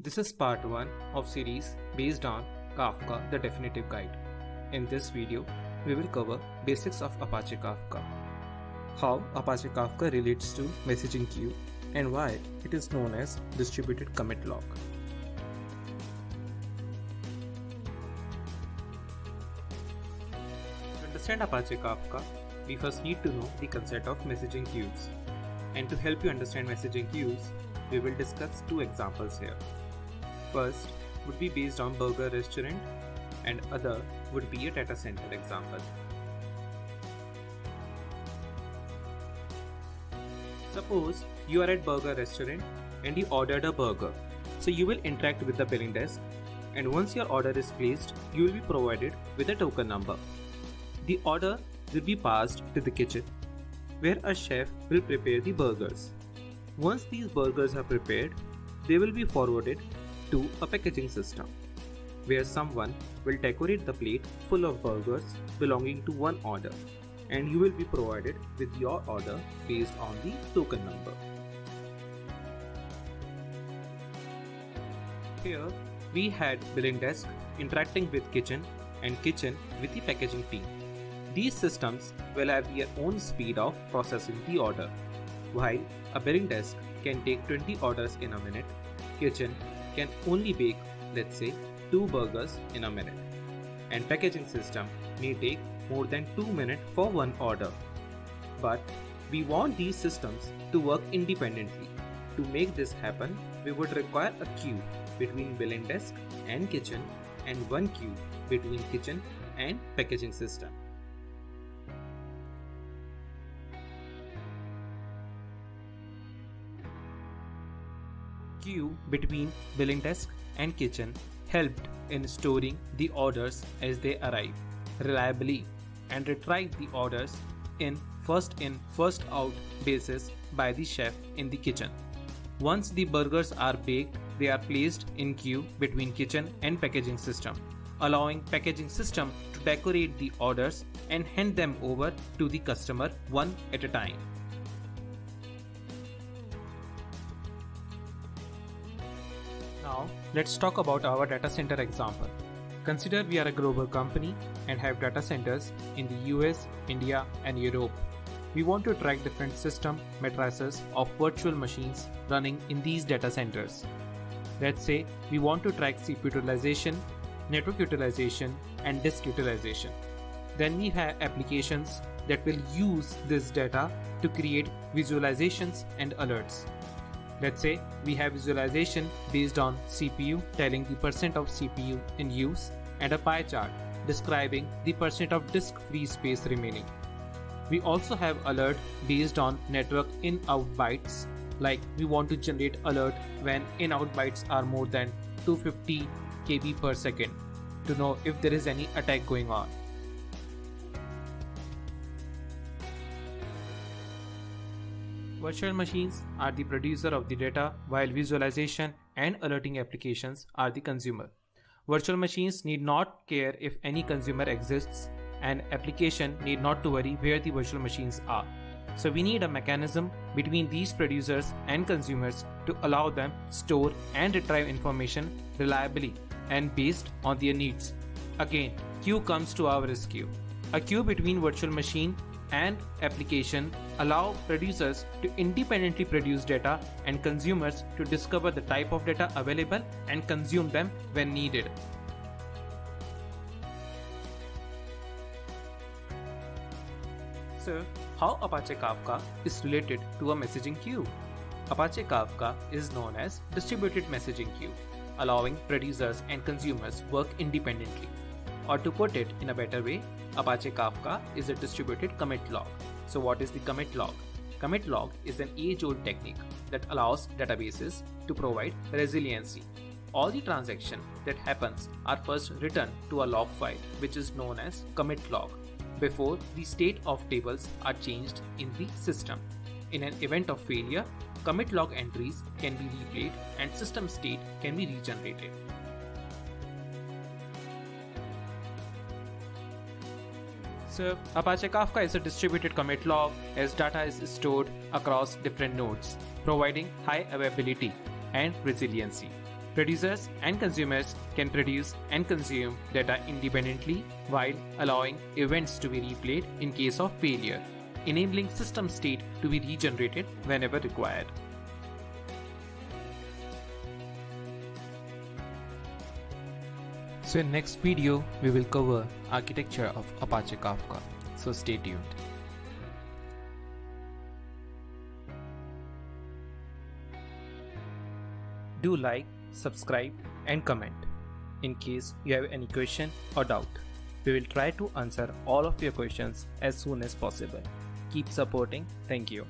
This is part 1 of series based on Kafka the Definitive Guide. In this video, we will cover basics of Apache Kafka, how Apache Kafka relates to messaging queue, and why it is known as distributed commit log. To understand Apache Kafka, we first need to know the concept of messaging queues. And to help you understand messaging queues, we will discuss two examples here. First would be based on burger restaurant and other would be a data center example. Suppose you are at burger restaurant and you ordered a burger. So you will interact with the billing desk, and once your order is placed, you will be provided with a token number. The order will be passed to the kitchen where a chef will prepare the burgers. Once these burgers are prepared, they will be forwarded to a packaging system where someone will decorate the plate full of burgers belonging to one order, and you will be provided with your order based on the token number. Here we had billing desk interacting with kitchen and kitchen with the packaging team. These systems will have their own speed of processing the order. While a billing desk can take 20 orders in a minute, kitchen can only bake, let's say, 2 burgers in a minute, and packaging system may take more than 2 minutes for one order. But we want these systems to work independently. To make this happen, we would require a queue between billing desk and kitchen and one queue between kitchen and packaging system. Queue between billing desk and kitchen helped in storing the orders as they arrive reliably and retrieve the orders in first out basis by the chef in the kitchen. Once the burgers are baked, they are placed in queue between kitchen and packaging system, allowing packaging system to decorate the orders and hand them over to the customer one at a time. Now, let's talk about our data center example. Consider we are a global company and have data centers in the US, India, and Europe. We want to track different system matrices of virtual machines running in these data centers. Let's say we want to track CPU utilization, network utilization, and disk utilization. Then we have applications that will use this data to create visualizations and alerts. Let's say we have visualization based on CPU telling the percent of CPU in use and a pie chart describing the percent of disk free space remaining. We also have alert based on network in-out bytes, like we want to generate alert when in-out bytes are more than 250 KB per second to know if there is any attack going on. Virtual machines are the producer of the data, while visualization and alerting applications are the consumer. Virtual machines need not care if any consumer exists, and application need not to worry where the virtual machines are. So we need a mechanism between these producers and consumers to allow them store and retrieve information reliably and based on their needs. Again, queue comes to our rescue. A queue between virtual machine and application allow producers to independently produce data and consumers to discover the type of data available and consume them when needed. So, how Apache Kafka is related to a messaging queue? Apache Kafka is known as distributed messaging queue, allowing producers and consumers work independently. Or to put it in a better way, Apache Kafka is a distributed commit log. So what is the commit log? Commit log is an age-old technique that allows databases to provide resiliency. All the transactions that happens are first written to a log file, which is known as commit log, before the state of tables are changed in the system. In an event of failure, commit log entries can be replayed and system state can be regenerated. So, Apache Kafka is a distributed commit log as data is stored across different nodes, providing high availability and resiliency. Producers and consumers can produce and consume data independently while allowing events to be replayed in case of failure, enabling system state to be regenerated whenever required. So in next video, we will cover architecture of Apache Kafka. So stay tuned. Do like, subscribe and comment in case you have any question or doubt. We will try to answer all of your questions as soon as possible. Keep supporting. Thank you.